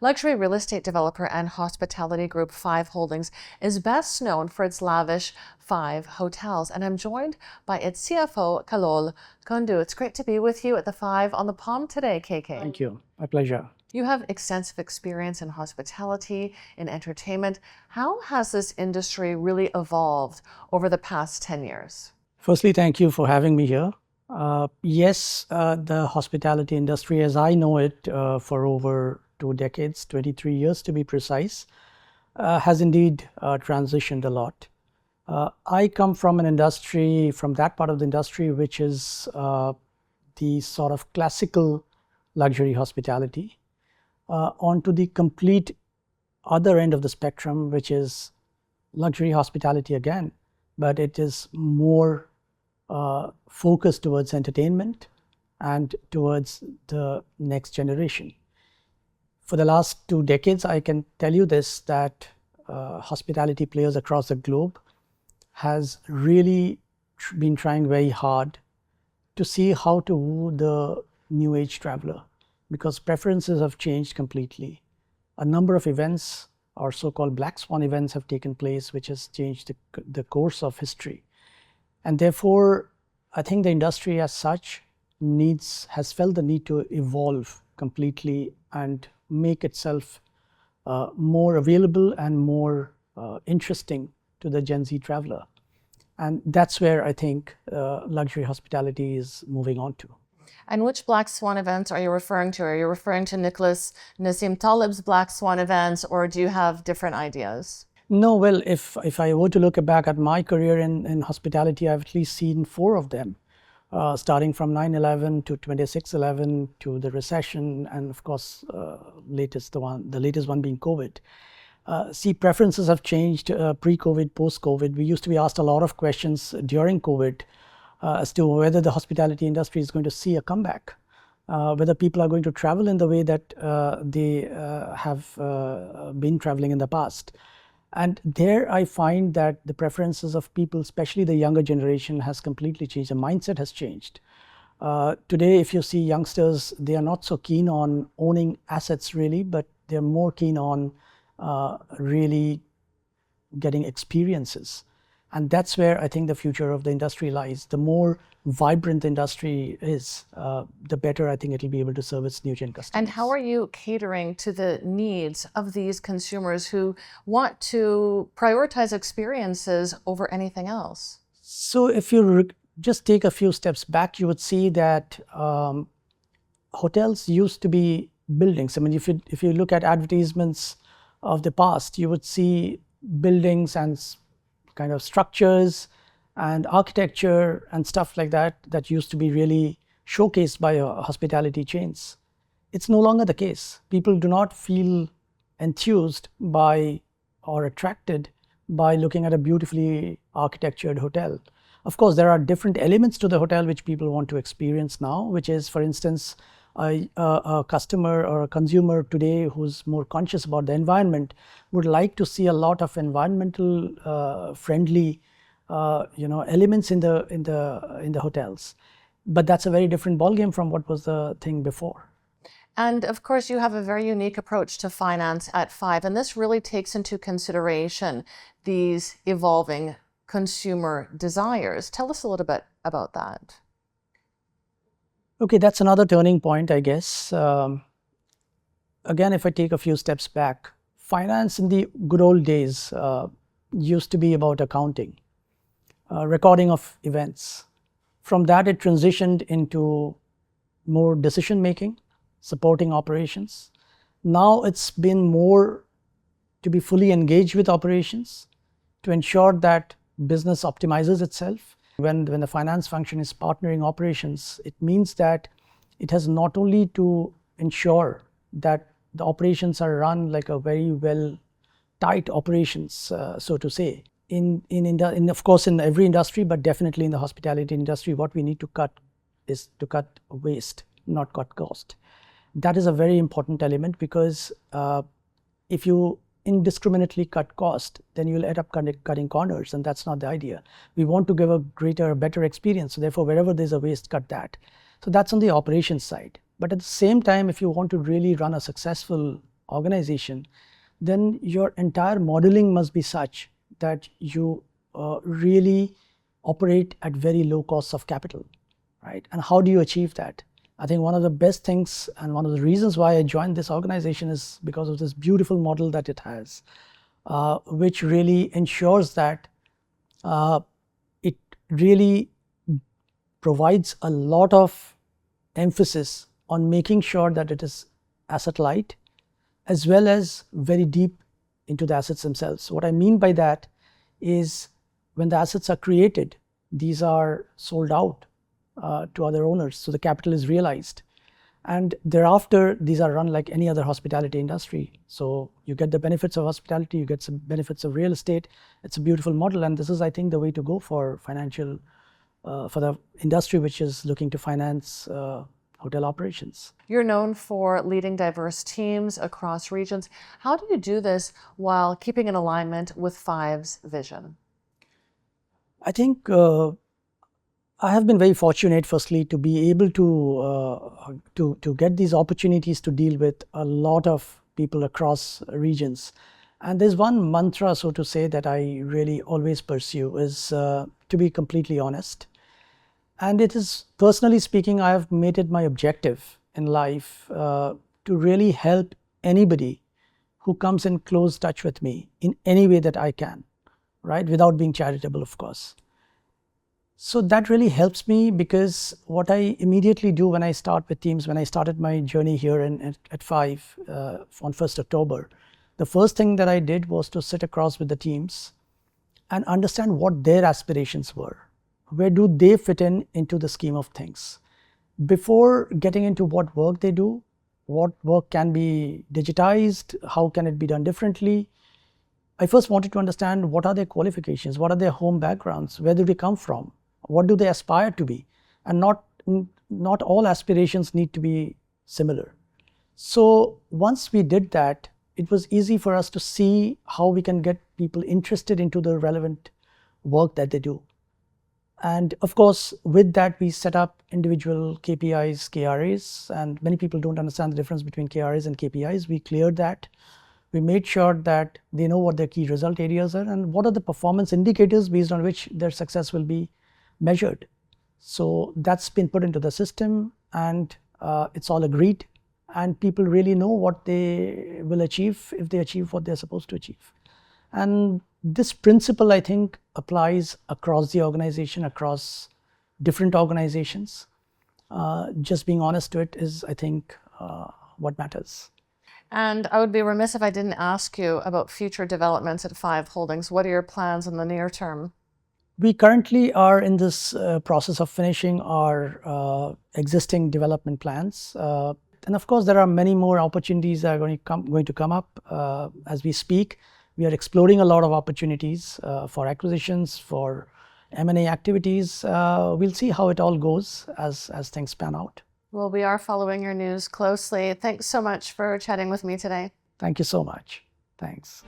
Luxury real estate developer and hospitality group Five Holdings is best known for its lavish Five hotels, and I'm joined by its CFO Kallol Kundu. It's great to be with you at the Five on the Palm today, KK. Thank you. My pleasure. You have extensive experience in hospitality, in entertainment. How has this industry really evolved over the past 10 years? Firstly, thank you for having me here. Yes, the hospitality industry, as I know it, for over 2 decades, 23 years to be precise, has indeed transitioned a lot. I come from an industry, from that part of the industry, which is the sort of classical luxury hospitality, onto the complete other end of the spectrum, which is luxury hospitality again, but it is more focused towards entertainment and towards the next generation. For the last 2 decades, I can tell you this, that hospitality players across the globe has really been trying very hard to see how to woo the new age traveler, because preferences have changed completely. A number of events, or so-called black swan events, have taken place, which has changed the course of history. And therefore, I think the industry as such has felt the need to evolve completely and make itself more available and more interesting to the Gen Z traveler. And that's where I think luxury hospitality is moving on to. And which Black Swan events are you referring to? Are you referring to Nicholas Nassim Taleb's Black Swan events, or do you have different ideas? No, well, if I were to look back at my career in hospitality, I've at least seen 4 of them, starting from 9/11 to 26/11 to the recession, and of course, the latest one being COVID. See, preferences have changed pre-COVID, post-COVID. We used to be asked a lot of questions during COVID as to whether the hospitality industry is going to see a comeback, whether people are going to travel in the way that they have been traveling in the past. And there I find that the preferences of people, especially the younger generation, has completely changed. The mindset has changed. Today, if you see youngsters, they are not so keen on owning assets really, but they're more keen on really getting experiences. And that's where I think the future of the industry lies. The more vibrant the industry is, the better I think it'll be able to service new gen customers. And how are you catering to the needs of these consumers who want to prioritize experiences over anything else? So if you just take a few steps back, you would see that hotels used to be buildings. I mean, if you look at advertisements of the past, you would see buildings and kind of structures and architecture and stuff like that used to be really showcased by hospitality chains. It's no longer the case. People do not feel enthused by or attracted by looking at a beautifully architectured hotel. Of course, there are different elements to the hotel which people want to experience now, which is, for instance, a customer or a consumer today who's more conscious about the environment would like to see a lot of environmental friendly elements in the hotels. But that's a very different ballgame from what was the thing before. And of course, you have a very unique approach to finance at Five, and this really takes into consideration these evolving consumer desires. Tell us a little bit about that. Okay, that's another turning point, I guess. Again, if I take a few steps back, finance in the good old days used to be about accounting, recording of events. From that, it transitioned into more decision making, supporting operations. Now it's been more to be fully engaged with operations to ensure that business optimizes itself. When the finance function is partnering operations, it means that it has not only to ensure that the operations are run like a very well tight operations, so to say. Of course, in every industry, but definitely in the hospitality industry, what we need to cut is to cut waste, not cut cost. That is a very important element, because if you indiscriminately cut cost, then you'll end up cutting corners, and that's not the idea. We want to give a better experience. So therefore, wherever there's a waste, cut that. So that's on the operations side. But at the same time, if you want to really run a successful organization, then your entire modeling must be such that you really operate at very low costs of capital, right? And how do you achieve that? I think one of the best things and one of the reasons why I joined this organization is because of this beautiful model that it has, which really ensures that it really provides a lot of emphasis on making sure that it is asset light as well as very deep into the assets themselves. What I mean by that is when the assets are created, these are sold out to other owners, so the capital is realized. And thereafter, these are run like any other hospitality industry. So you get the benefits of hospitality, you get some benefits of real estate. It's a beautiful model, and this is, I think, the way to go for financial, for the industry which is looking to finance hotel operations. You're known for leading diverse teams across regions. How do you do this while keeping in alignment with Five's vision? I think I have been very fortunate, firstly, to be able to get these opportunities to deal with a lot of people across regions. And there's one mantra, so to say, that I really always pursue is to be completely honest. And it is, personally speaking, I have made it my objective in life to really help anybody who comes in close touch with me in any way that I can, right? Without being charitable, of course. So that really helps me, because what I immediately do when I start with teams, when I started my journey here at Five on 1st October, the first thing that I did was to sit across with the teams and understand what their aspirations were. Where do they fit into the scheme of things? Before getting into what work they do, what work can be digitized, how can it be done differently, I first wanted to understand what are their qualifications, what are their home backgrounds, where do they come from, what do they aspire to be, and not all aspirations need to be similar. So once we did that, it was easy for us to see how we can get people interested into the relevant work that they do. And of course, with that, we set up individual KPIs, KRAs, and many people don't understand the difference between KRAs and KPIs. We cleared that. We made sure that they know what their key result areas are and what are the performance indicators based on which their success will be measured. So that's been put into the system, and it's all agreed, and people really know what they will achieve if they achieve what they're supposed to achieve. And this principle, I think, applies across the organization, across different organizations. Just being honest to it is, I think, what matters. And I would be remiss if I didn't ask you about future developments at Five Holdings. What are your plans in the near term? We currently are in this process of finishing our existing development plans. And of course, there are many more opportunities that are going to come up as we speak. We are exploring a lot of opportunities for acquisitions, for M&A activities. We'll see how it all goes as things pan out. Well, we are following your news closely. Thanks so much for chatting with me today. Thank you so much. Thanks.